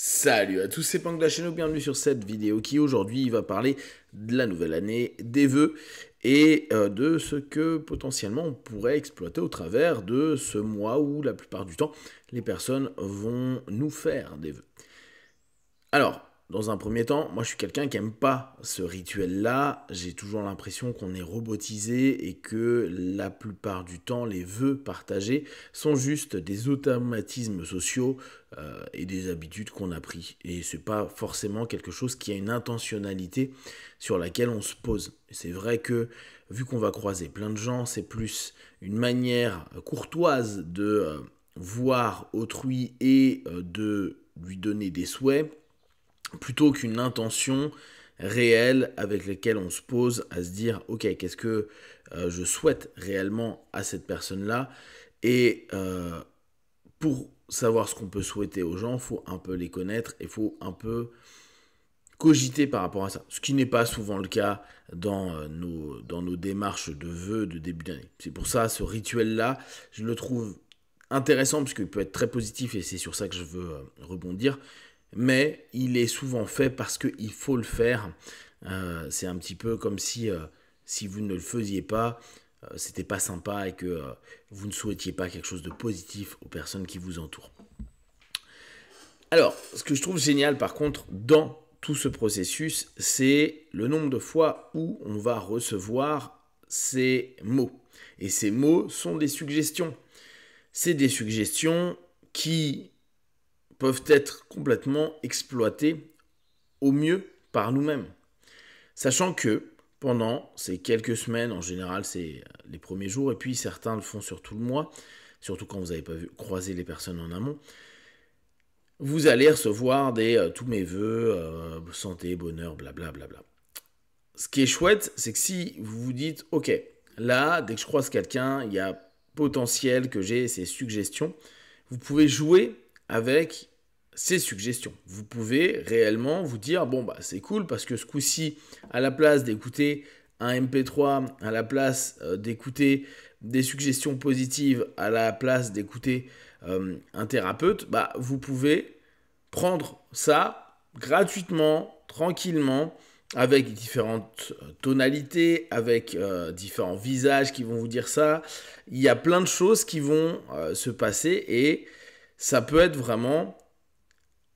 Salut à tous, c'est Pang de la chaîne, bienvenue sur cette vidéo qui aujourd'hui va parler de la nouvelle année, des vœux et de ce que potentiellement on pourrait exploiter au travers de ce mois où la plupart du temps les personnes vont nous faire des vœux. Alors, dans un premier temps, moi je suis quelqu'un qui n'aime pas ce rituel-là. J'ai toujours l'impression qu'on est robotisé et que la plupart du temps, les vœux partagés sont juste des automatismes sociaux et des habitudes qu'on a pris. Et c'est pas forcément quelque chose qui a une intentionnalité sur laquelle on se pose. C'est vrai que vu qu'on va croiser plein de gens, c'est plus une manière courtoise de voir autrui et de lui donner des souhaits plutôt qu'une intention réelle avec laquelle on se pose à se dire ok, qu'est-ce que je souhaite réellement à cette personne-là, et pour savoir ce qu'on peut souhaiter aux gens, il faut un peu les connaître et il faut un peu cogiter par rapport à ça, ce qui n'est pas souvent le cas dans nos démarches de vœux de début d'année. C'est pour ça, ce rituel-là, je le trouve intéressant parce qu'il peut être très positif et c'est sur ça que je veux rebondir, mais il est souvent fait parce qu'il faut le faire. C'est un petit peu comme si vous ne le faisiez pas, c'était pas sympa et que vous ne souhaitiez pas quelque chose de positif aux personnes qui vous entourent. Alors, ce que je trouve génial par contre dans tout ce processus, c'est le nombre de fois où on va recevoir ces mots. Et ces mots sont des suggestions. C'est des suggestions qui peuvent être complètement exploitées au mieux par nous-mêmes. Sachant que pendant ces quelques semaines, en général c'est les premiers jours, et puis certains le font sur tout le mois, surtout quand vous n'avez pas croisé les personnes en amont, vous allez recevoir tous mes vœux, santé, bonheur, blablabla. Ce qui est chouette, c'est que si vous vous dites, ok, là, dès que je croise quelqu'un, il y a potentiel que j'ai ces suggestions, vous pouvez jouer avec ces suggestions. Vous pouvez réellement vous dire, bon, bah c'est cool parce que ce coup-ci, à la place d'écouter un MP3, à la place d'écouter des suggestions positives, à la place d'écouter un thérapeute, bah vous pouvez prendre ça gratuitement, tranquillement, avec différentes tonalités, avec différents visages qui vont vous dire ça. Il y a plein de choses qui vont se passer et ça peut être vraiment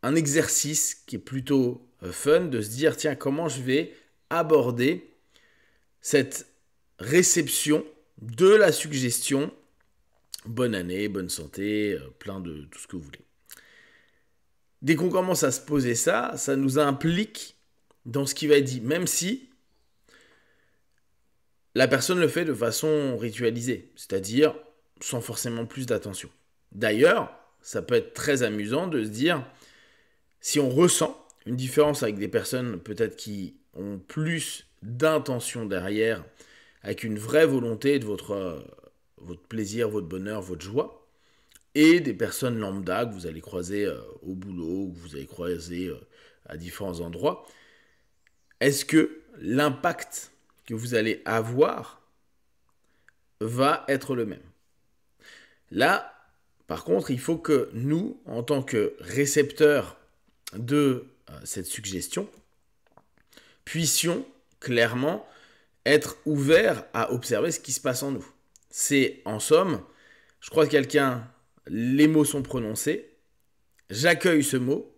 un exercice qui est plutôt fun de se dire tiens, comment je vais aborder cette réception de la suggestion bonne année, bonne santé, plein de tout ce que vous voulez. Dès qu'on commence à se poser ça, ça nous implique dans ce qui va être dit, même si la personne le fait de façon ritualisée, c'est-à-dire sans forcément plus d'attention. D'ailleurs, ça peut être très amusant de se dire, si on ressent une différence avec des personnes peut-être qui ont plus d'intention derrière, avec une vraie volonté de votre plaisir, votre bonheur, votre joie, et des personnes lambda que vous allez croiser au boulot, que vous allez croiser à différents endroits, est-ce que l'impact que vous allez avoir va être le même? Là, par contre, il faut que nous, en tant que récepteurs de cette suggestion, puissions clairement être ouverts à observer ce qui se passe en nous. C'est, en somme, je croise quelqu'un, les mots sont prononcés, j'accueille ce mot,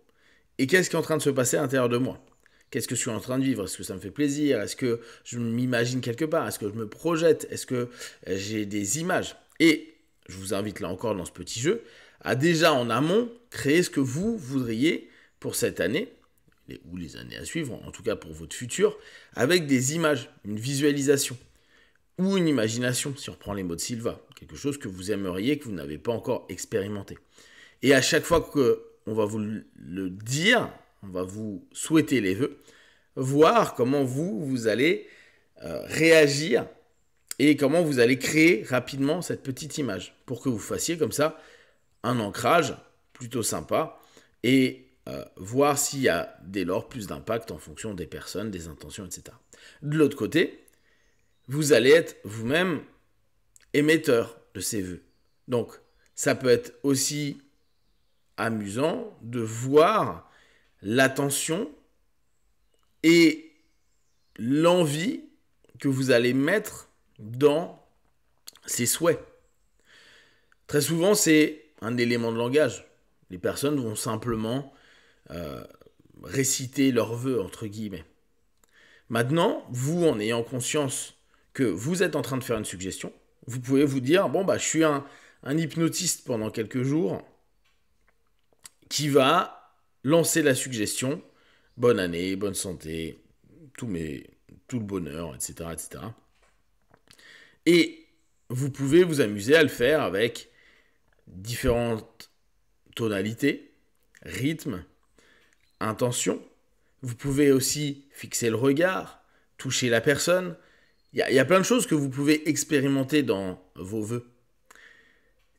et qu'est-ce qui est en train de se passer à l'intérieur de moi? Qu'est-ce que je suis en train de vivre? Est-ce que ça me fait plaisir? Est-ce que je m'imagine quelque part? Est-ce que je me projette? Est-ce que j'ai des images? Et je vous invite là encore dans ce petit jeu à déjà en amont créer ce que vous voudriez pour cette année, ou les années à suivre, en tout cas pour votre futur, avec des images, une visualisation, ou une imagination, si on reprend les mots de Silva, quelque chose que vous aimeriez, que vous n'avez pas encore expérimenté. Et à chaque fois qu'on va vous le dire, on va vous souhaiter les vœux, voir comment vous allez réagir et comment vous allez créer rapidement cette petite image pour que vous fassiez comme ça un ancrage plutôt sympa et voir s'il y a dès lors plus d'impact en fonction des personnes, des intentions, etc. De l'autre côté, vous allez être vous-même émetteur de ces vœux. Donc, ça peut être aussi amusant de voir l'attention et l'envie que vous allez mettre dans ces souhaits. Très souvent, c'est un élément de langage. Les personnes vont simplement réciter leurs vœux, entre guillemets. Maintenant, vous, en ayant conscience que vous êtes en train de faire une suggestion, vous pouvez vous dire, bon, je suis un hypnotiste pendant quelques jours qui va lancer la suggestion, bonne année, bonne santé, tout le bonheur, etc., etc. Et vous pouvez vous amuser à le faire avec différentes tonalités, rythmes, intentions. Vous pouvez aussi fixer le regard, toucher la personne. Il y a plein de choses que vous pouvez expérimenter dans vos vœux.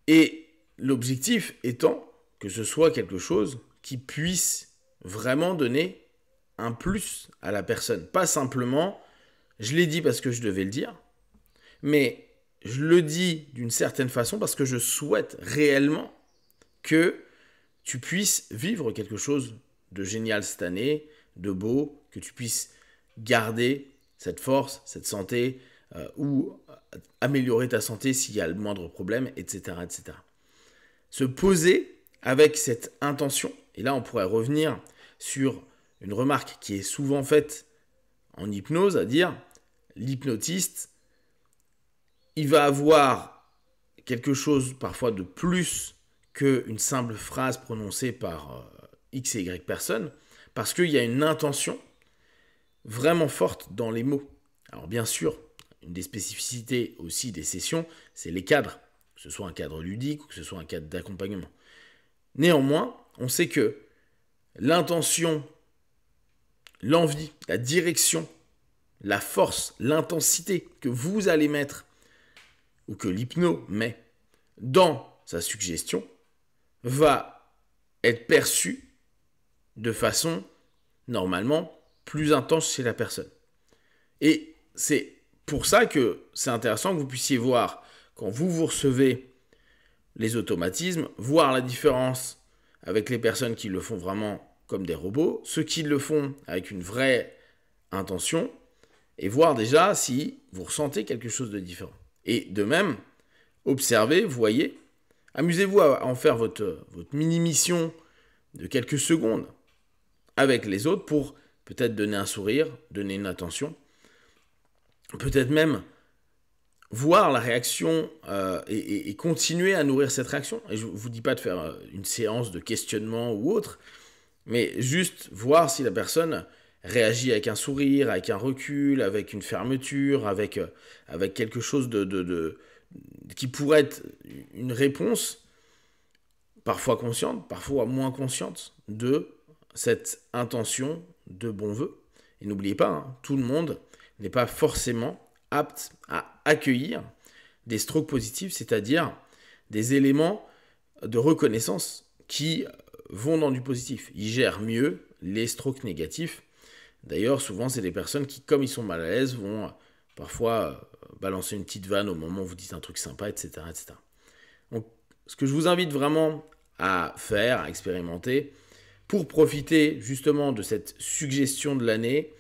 Et l'objectif étant que ce soit quelque chose qui puisse vraiment donner un plus à la personne. Pas simplement, je l'ai dit parce que je devais le dire, mais je le dis d'une certaine façon parce que je souhaite réellement que tu puisses vivre quelque chose de génial cette année, de beau, que tu puisses garder cette force, cette santé, ou améliorer ta santé s'il y a le moindre problème, etc., etc. Se poser avec cette intention, et là on pourrait revenir sur une remarque qui est souvent faite en hypnose, à dire l'hypnotiste, il va avoir quelque chose parfois de plus qu'une simple phrase prononcée par X et Y personnes, parce qu'il y a une intention vraiment forte dans les mots. Alors bien sûr, une des spécificités aussi des sessions, c'est les cadres, que ce soit un cadre ludique ou que ce soit un cadre d'accompagnement. Néanmoins, on sait que l'intention, l'envie, la direction, la force, l'intensité que vous allez mettre, ou que l'hypno met dans sa suggestion, va être perçue de façon normalement plus intense chez la personne. Et c'est pour ça que c'est intéressant que vous puissiez voir, quand vous recevez les automatismes, voir la différence avec les personnes qui le font vraiment comme des robots, ceux qui le font avec une vraie intention, et voir déjà si vous ressentez quelque chose de différent. Et de même, observez, voyez, amusez-vous à en faire votre mini-mission de quelques secondes avec les autres pour peut-être donner un sourire, donner une attention, peut-être même voir la réaction et continuer à nourrir cette réaction. Et je ne vous dis pas de faire une séance de questionnement ou autre, mais juste voir si la personne réagit avec un sourire, avec un recul, avec une fermeture, avec quelque chose qui pourrait être une réponse, parfois consciente, parfois moins consciente, de cette intention de bon vœu. Et n'oubliez pas, tout le monde n'est pas forcément apte à accueillir des strokes positifs, c'est-à-dire des éléments de reconnaissance qui vont dans du positif. Ils gèrent mieux les strokes négatifs. D'ailleurs, souvent, c'est des personnes qui, comme ils sont mal à l'aise, vont parfois balancer une petite vanne au moment où vous dites un truc sympa, etc., etc. Donc, ce que je vous invite vraiment à faire, à expérimenter, pour profiter justement de cette suggestion de l'année,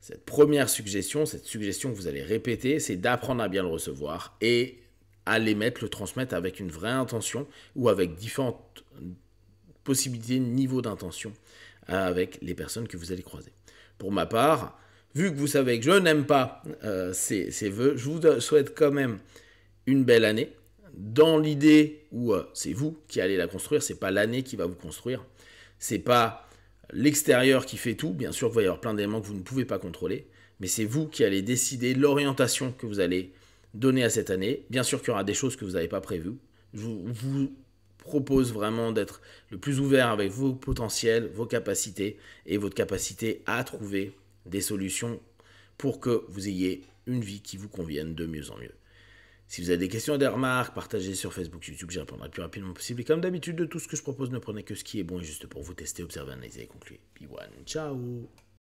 cette première suggestion, cette suggestion que vous allez répéter, c'est d'apprendre à bien le recevoir et à le transmettre avec une vraie intention ou avec différentes possibilités, niveaux d'intention avec les personnes que vous allez croiser. Pour ma part, vu que vous savez que je n'aime pas ces vœux, je vous souhaite quand même une belle année, dans l'idée où c'est vous qui allez la construire, c'est pas l'année qui va vous construire, c'est pas l'extérieur qui fait tout, bien sûr qu'il va y avoir plein d'éléments que vous ne pouvez pas contrôler, mais c'est vous qui allez décider l'orientation que vous allez donner à cette année. Bien sûr qu'il y aura des choses que vous n'avez pas prévues. Je vous propose vraiment d'être le plus ouvert avec vos potentiels, vos capacités et votre capacité à trouver des solutions pour que vous ayez une vie qui vous convienne de mieux en mieux. Si vous avez des questions et des remarques, partagez sur Facebook, YouTube, j'y répondrai le plus rapidement possible. Et comme d'habitude, de tout ce que je propose, ne prenez que ce qui est bon et juste pour vous tester, observer, analyser et conclure. P1, ciao!